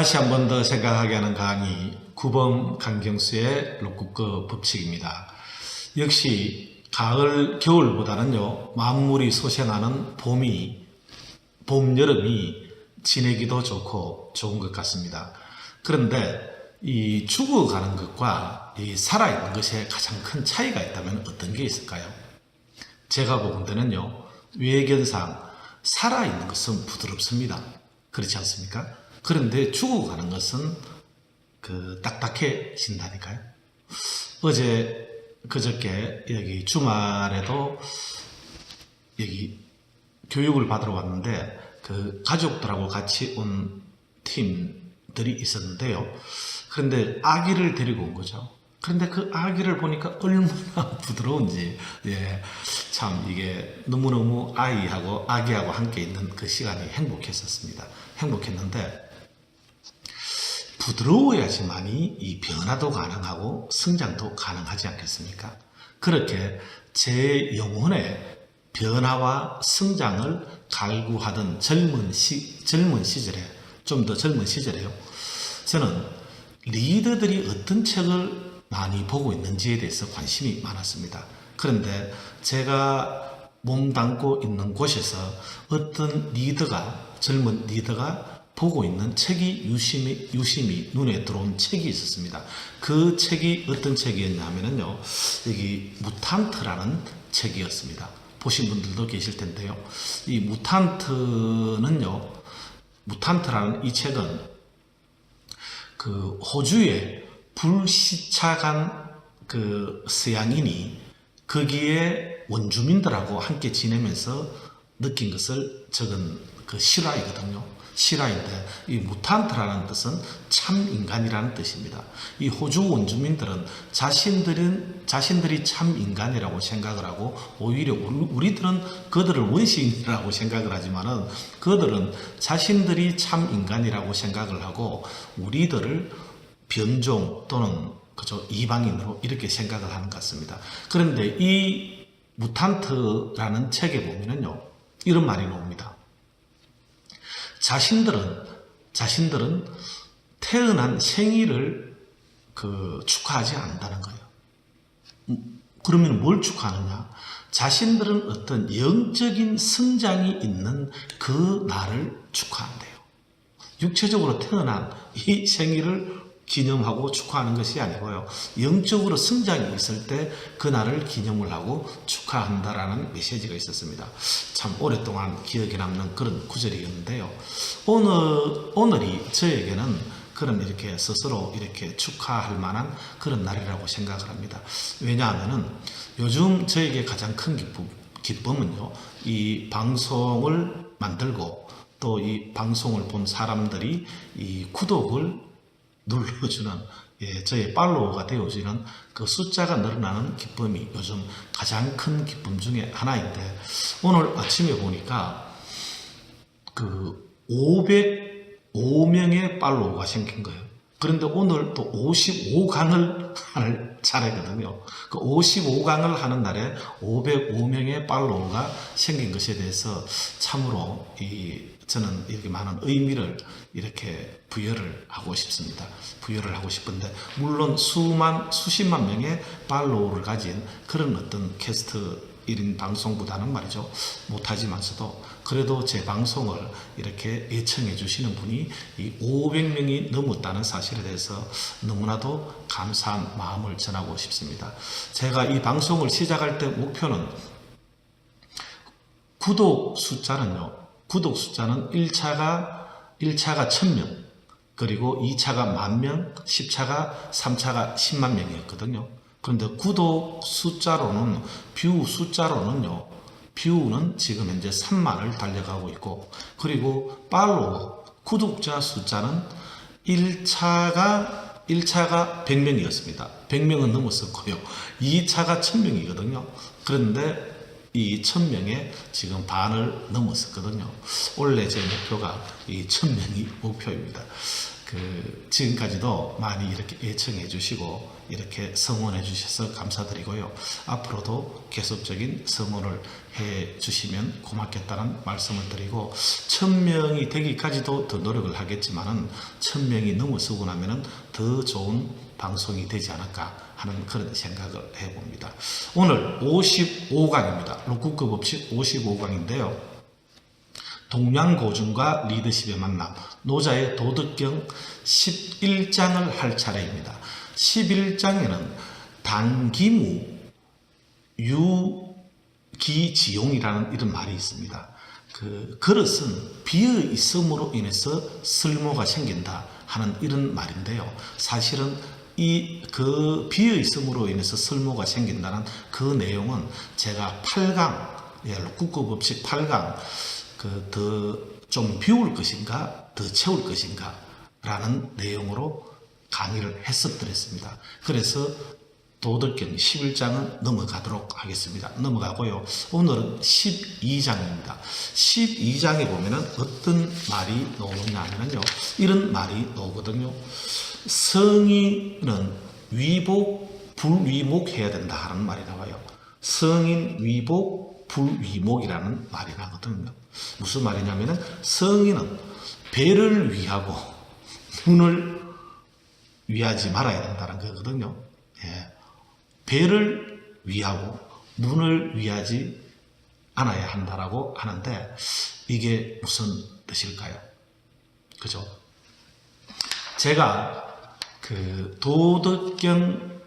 다시 한 번 더 생각하게 하는 강의 구범 강경수의 록국거 법칙입니다. 역시 가을, 겨울보다는요 만물이 소생하는 봄, 여름이 지내기도 좋고 좋은 것 같습니다. 그런데 이 죽어가는 것과 이 살아있는 것에 가장 큰 차이가 있다면 어떤 게 있을까요? 제가 보건대는요 외견상 살아있는 것은 부드럽습니다. 그렇지 않습니까? 그런데 죽어가는 것은 딱딱해진다니까요. 어제 그저께 여기 주말에도 여기 교육을 받으러 왔는데 가족들하고 같이 온 팀들이 있었는데요. 그런데 아기를 데리고 온 거죠. 그런데 그 아기를 보니까 얼마나 부드러운지, 참 이게 너무너무 아기하고 함께 있는 그 시간이 행복했었습니다. 행복했는데 부드러워야지만이 이 변화도 가능하고 성장도 가능하지 않겠습니까? 그렇게 제 영혼의 변화와 성장을 갈구하던 젊은 시절에, 좀 더 젊은 시절에요. 저는 리더들이 어떤 책을 많이 보고 있는지에 대해서 관심이 많았습니다. 그런데 제가 몸담고 있는 곳에서 어떤 젊은 리더가 보고 있는 책이 유심히 눈에 들어온 책이 있었습니다. 그 책이 어떤 책이었냐면요. 여기 무탄트라는 책이었습니다. 보신 분들도 계실 텐데요. 이 무탄트라는 이 책은 호주에 불시착한 서양인이 거기에 원주민들하고 함께 지내면서 느낀 것을 적은 실화이거든요. 실화인데 이 무탄트라는 뜻은 참 인간이라는 뜻입니다. 이 호주 원주민들은 자신들이 참 인간이라고 생각을 하고 오히려 우리들은 그들을 원시인이라고 생각을 하지만은 그들은 자신들이 참 인간이라고 생각을 하고 우리들을 변종 또는 이방인으로 이렇게 생각을 하는 것 같습니다. 그런데 이 무탄트라는 책에 보면은요 이런 말이 나옵니다. 자신들은 태어난 생일을 축하하지 않는다는 거예요. 그러면 뭘 축하하느냐? 자신들은 어떤 영적인 성장이 있는 그 날을 축하한대요. 육체적으로 태어난 이 생일을 기념하고 축하하는 것이 아니고요. 영적으로 성장이 있을 때 그날을 기념을 하고 축하한다라는 메시지가 있었습니다. 참 오랫동안 기억에 남는 그런 구절이었는데요. 오늘이 저에게는 이렇게 스스로 이렇게 축하할 만한 그런 날이라고 생각을 합니다. 왜냐하면은 요즘 저에게 가장 큰 기쁨은요. 이 방송을 만들고 또 이 방송을 본 사람들이 이 구독을 눌러주는 저의 팔로워가 되어지는 그 숫자가 늘어나는 기쁨이 요즘 가장 큰 기쁨 중에 하나인데 오늘 아침에 보니까 505명의 팔로워가 생긴 거예요. 그런데 오늘 또 55강을 할 차례거든요. 그 55강을 하는 날에 505명의 팔로워가 생긴 것에 대해서 참으로 저는 이렇게 많은 의미를 이렇게 부여를 하고 싶습니다. 부여를 하고 싶은데 물론 수십만 명의 팔로워를 가진 그런 어떤 캐스트 1인 방송보다는 말이죠. 못하지만서도 그래도 제 방송을 이렇게 애청해 주시는 분이 이 500명이 넘었다는 사실에 대해서 너무나도 감사한 마음을 전하고 싶습니다. 제가 이 방송을 시작할 때 목표는 구독 숫자는 1차가 1000명, 그리고 2차가 10,000명, 10차가 3차가 10만 명이었거든요. 그런데 구독 숫자로는, 뷰는 지금 현재 3만을 달려가고 있고, 그리고 팔로워, 구독자 숫자는 1차가 100명이었습니다. 100명은 넘었었고요. 2차가 1000명이거든요. 그런데 이 1000명에 지금 반을 넘었었거든요. 원래 제 목표가 이 1000명이 목표입니다. 지금까지도 많이 이렇게 애청해 주시고 이렇게 성원해 주셔서 감사드리고요. 앞으로도 계속적인 성원을 해 주시면 고맙겠다는 말씀을 드리고 1000명이 되기까지도 더 노력을 하겠지만은 1000명이 넘어서고 나면은 더 좋은 방송이 되지 않을까 하는 그런 생각을 해봅니다. 오늘 55강입니다. 록구급 법칙 55강인데요. 동양고증과 리더십의 만남, 노자의 도덕경 11장을 할 차례입니다. 11장에는 당기무 유기지용이라는 이런 말이 있습니다. 그릇은 비어 있음으로 인해서 쓸모가 생긴다 하는 이런 말인데요. 사실은 비어 있음으로 인해서 쓸모가 생긴다는 그 내용은 제가 8강, 록구급 법칙 8강, 더 좀 비울 것인가, 더 채울 것인가, 라는 내용으로 강의를 했었더랬습니다. 그래서 도덕경 11장은 넘어가도록 하겠습니다. 넘어가고요. 오늘은 12장입니다. 12장에 보면은 어떤 말이 나오느냐 하면요. 이런 말이 나오거든요. 성인은 위복, 불위목해야 된다 하는 말이 나와요. 성인 위복, 불위목이라는 말이 나거든요. 무슨 말이냐면은 성인은 배를 위하고 눈을 위하지 말아야 된다는 거거든요. 예. 배를 위하고 눈을 위하지 않아야 한다라고 하는데 이게 무슨 뜻일까요? 그죠? 제가 도덕경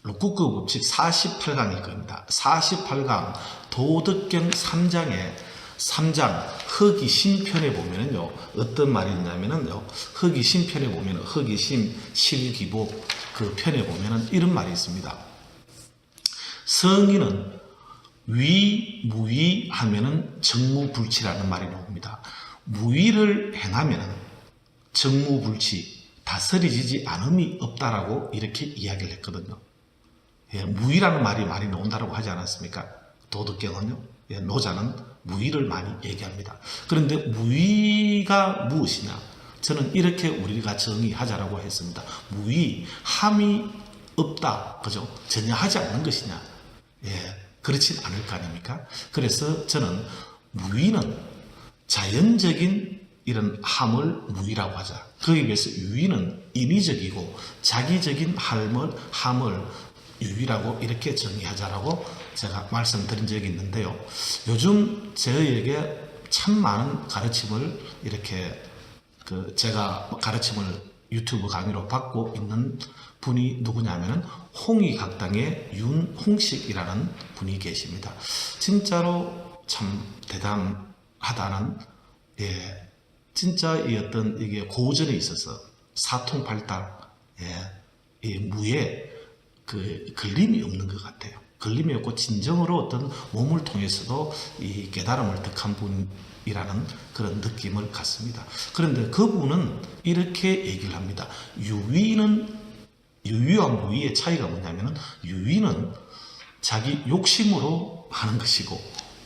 록구급 법칙 48강일 겁니다. 48강 도덕경 3장에 3장 허기심편에 보면은요 어떤 말이 있냐면은요 허기심편에 보면은 허기심 실기복 그 편에 보면은 이런 말이 있습니다. 성인은 무위하면은 정무불치라는 말이 나옵니다. 무위를 행하면은 정무불치 다스려지지 않음이 없다라고 이렇게 이야기를 했거든요. 예, 무위라는 말이 많이 나온다고 하지 않았습니까? 도덕경은요. 예, 노자는 무위를 많이 얘기합니다. 그런데 무위가 무엇이냐? 저는 이렇게 우리가 정의하자라고 했습니다. 무위, 함이 없다. 그죠? 전혀 하지 않는 것이냐? 예, 그렇진 않을 거 아닙니까? 그래서 저는 무위는 자연적인 이런 함을 무위라고 하자. 거기에 비해서 유위는 인위적이고 자기적인 함을 유위라고 이렇게 정의하자라고 제가 말씀드린 적이 있는데요. 요즘 저에게 참 많은 가르침을 이렇게 제가 가르침을 유튜브 강의로 받고 있는 분이 누구냐면은 홍익학당의 윤홍식이라는 분이 계십니다. 진짜로 참 대단하다는 진짜 이 어떤 이게 고전에 있어서 사통팔달 이 무에 걸림이 없는 것 같아요. 걸림이 없고 진정으로 어떤 몸을 통해서도 이 깨달음을 득한 분이라는 그런 느낌을 갖습니다. 그런데 그분은 이렇게 얘기를 합니다. 유위와 무위의 차이가 뭐냐면은 유위는 자기 욕심으로 하는 것이고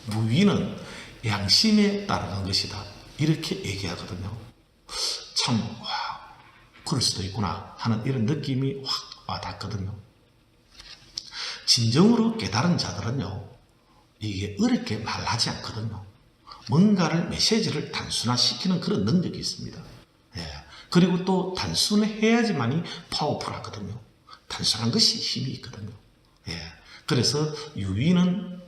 무위는 양심에 따르는 것이다. 이렇게 얘기하거든요. 참, 그럴 수도 있구나 하는 이런 느낌이 확 와닿거든요. 진정으로 깨달은 자들은요, 이게 어렵게 말하지 않거든요. 뭔가를 메시지를 단순화시키는 그런 능력이 있습니다. 예. 그리고 또 단순해야지만이 파워풀하거든요. 단순한 것이 힘이 있거든요. 예. 그래서 유위는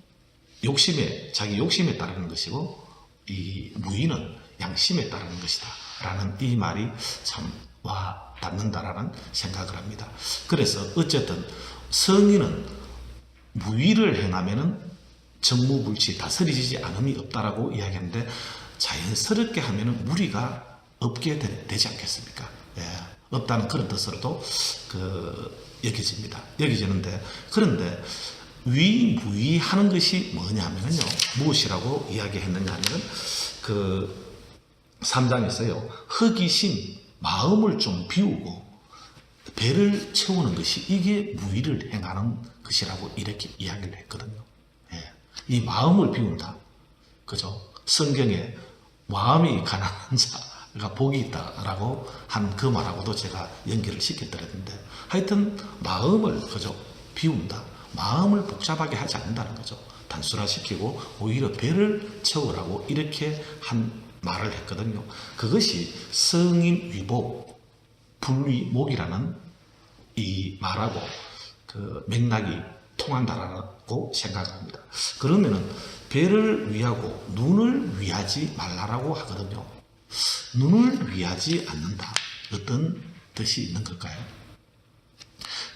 자기 욕심에 따르는 것이고, 이 무위는 양심에 따르는 것이다 라는 이 말이 참 와 닿는다라는 생각을 합니다. 그래서 어쨌든 성인은 무위를 행하면은 정무불치 다스려지지 않음이 없다라고 이야기하는데 자연스럽게 하면은 무리가 없게 되지 않겠습니까? 예, 없다는 그런 뜻으로도 여겨지는데 그런데 무위하는 것이 뭐냐면요 무엇이라고 이야기했느냐 하면은 3장에서요 허기심 마음을 좀 비우고 배를 채우는 것이 이게 무위를 행하는 것이라고 이렇게 이야기를 했거든요. 예. 이 마음을 비운다. 그죠? 성경에 마음이 가난한 자 그러니까 복이 있다라고 한 그 말하고도 제가 연결을 시켰더랬는데, 하여튼 마음을 그저 비운다, 마음을 복잡하게 하지 않는다는 거죠. 단순화시키고 오히려 배를 채우라고 이렇게 한 말을 했거든요. 그것이 성인 위복 불위목이라는 이 말하고 그 맥락이 통한다라고 생각합니다. 그러면은 배를 위하고 눈을 위하지 말라라고 하거든요. 눈을 위하지 않는다. 어떤 뜻이 있는 걸까요?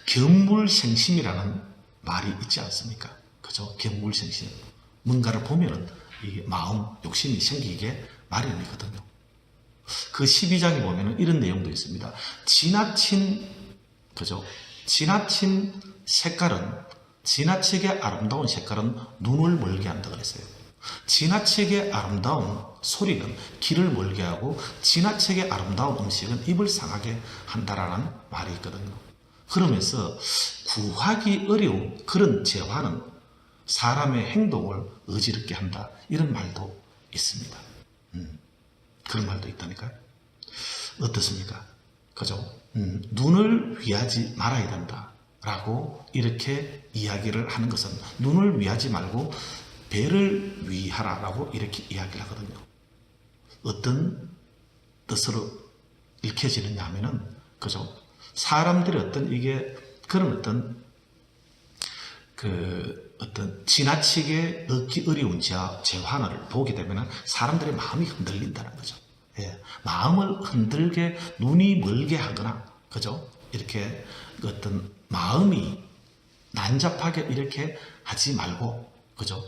견물생심이라는 말이 있지 않습니까? 그죠? 견물생심. 뭔가를 보면은 이 마음, 욕심이 생기게 마련이거든요. 그 12장에 보면은 이런 내용도 있습니다. 그죠? 지나친 지나치게 아름다운 색깔은 눈을 멀게 한다 그랬어요. 지나치게 아름다운 소리는 귀를 멀게 하고, 지나치게 아름다운 음식은 입을 상하게 한다라는 말이 있거든요. 그러면서 구하기 어려운 그런 재화는 사람의 행동을 어지럽게 한다, 이런 말도 있습니다. 그런 말도 있다니까요. 어떻습니까? 그죠? 눈을 위하지 말아야 된다 라고 이렇게 이야기를 하는 것은, 눈을 위하지 말고 배를 위하라 라고 이렇게 이야기를 하거든요. 어떤 뜻으로 읽혀지느냐 하면은, 그죠? 사람들이 그런 어떤 지나치게 얻기 어려운 재환을 보게 되면 사람들의 마음이 흔들린다는 거죠. 예, 마음을 흔들게, 눈이 멀게 하거나, 그죠? 이렇게 어떤 마음이 난잡하게 이렇게 하지 말고, 그죠?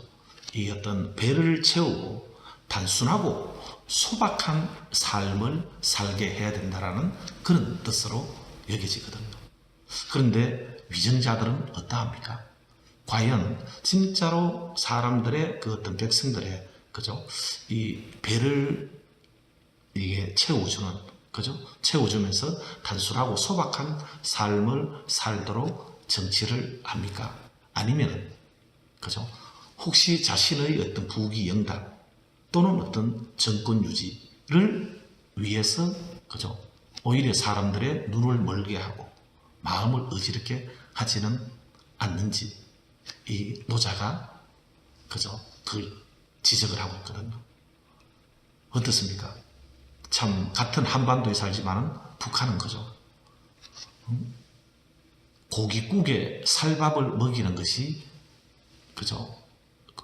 이 어떤 배를 채우고 단순하고 소박한 삶을 살게 해야 된다라는 그런 뜻으로 여겨지거든요. 그런데 위정자들은 어떠합니까? 과연 진짜로 사람들의 그 어떤 백성들의, 그죠? 이 배를 이게 채워주는, 그죠? 채워주면서 단순하고 소박한 삶을 살도록 정치를 합니까? 아니면, 그죠? 혹시 자신의 어떤 부귀 영달 또는 어떤 정권 유지를 위해서, 그죠? 오히려 사람들의 눈을 멀게 하고 마음을 어지럽게 하지는 않는지, 이 노자가, 그죠? 그걸 지적을 하고 있거든요. 어떻습니까? 참 같은 한반도에 살지만은 북한은 그죠? 고깃국에 살밥을 먹이는 것이, 그죠?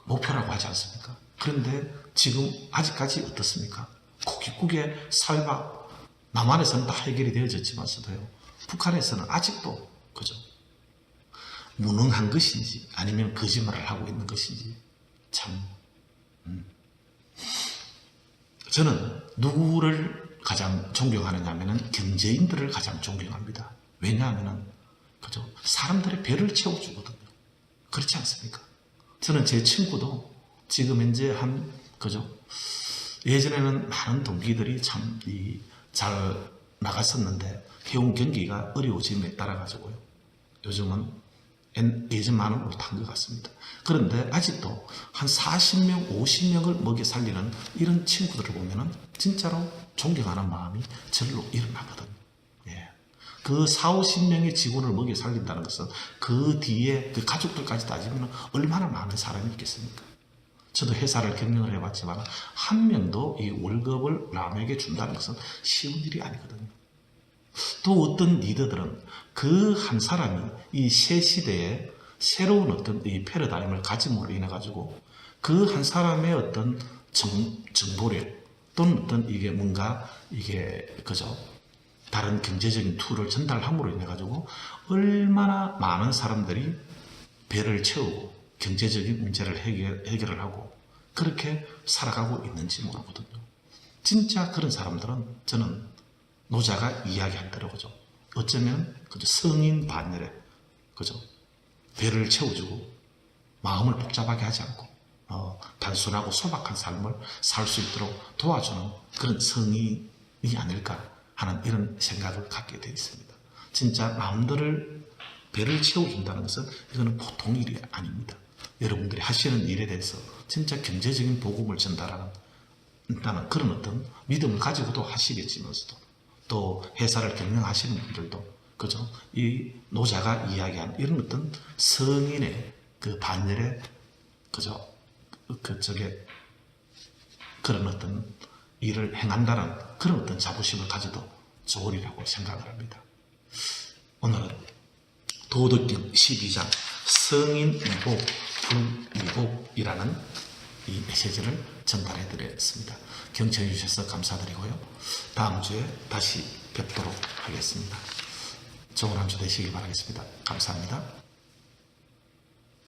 목표라고 하지 않습니까? 그런데 지금 아직까지 어떻습니까? 고깃국에 살밥, 남한에서는 다 해결이 되어졌지만서도요, 북한에서는 아직도, 그죠? 무능한 것인지 아니면 거짓말을 하고 있는 것인지, 참 저는 누구를 가장 존경하느냐 하면 경제인들을 가장 존경합니다. 왜냐하면, 그죠? 사람들의 배를 채워주거든요. 그렇지 않습니까? 저는 제 친구도 지금 현재 그죠? 예전에는 많은 동기들이 참 잘 나갔었는데 해운 경기가 어려워짐에 따라 가지고요, 요즘은 예전만은 못한 것 같습니다. 그런데 아직도 한 40명, 50명을 먹여 살리는 이런 친구들을 보면은 진짜로 존경하는 마음이 절로 일어나거든요. 예. 그 40, 50명의 직원을 먹여 살린다는 것은 그 뒤에 그 가족들까지 따지면 얼마나 많은 사람이 있겠습니까? 저도 회사를 경영을 해봤지만 한 명도 이 월급을 남에게 준다는 것은 쉬운 일이 아니거든요. 또 어떤 리더들은 그 한 사람이 이 새 시대에 새로운 어떤 이 패러다임을 가짐으로 인해 가지고 그 한 사람의 어떤 정보력 또는 어떤 이게 뭔가 이게, 그죠? 다른 경제적인 툴을 전달함으로 인해 가지고 얼마나 많은 사람들이 배를 채우고 경제적인 문제를 해결을 하고 그렇게 살아가고 있는지 모르거든요. 진짜 그런 사람들은 저는 노자가 이야기한 대로, 그죠? 어쩌면, 그죠? 성인 반열에, 그죠? 배를 채워주고 마음을 복잡하게 하지 않고 단순하고 소박한 삶을 살 수 있도록 도와주는 그런 성인이 아닐까 하는 이런 생각을 갖게 되어 있습니다. 진짜 남들을 배를 채워준다는 것은 이거는 보통 일이 아닙니다. 여러분들이 하시는 일에 대해서 진짜 경제적인 복음을 전달하는 있다는 그런 어떤 믿음을 가지고도 하시겠지만서도 또 회사를 경영하시는 분들도 그죠? 이 노자가 이야기한 이런 어떤 성인의 그 반열에 그죠? 그쪽에 그런 어떤 일을 행한다는 그런 어떤 자부심을 가져도 좋으리라고 생각을 합니다. 오늘은 도덕경 12장 성인이고 불이복이라는 이 메시지를 전달해 드렸습니다. 경청해 주셔서 감사드리고요. 다음 주에 다시 뵙도록 하겠습니다. 좋은 한 주 되시길 바라겠습니다. 감사합니다.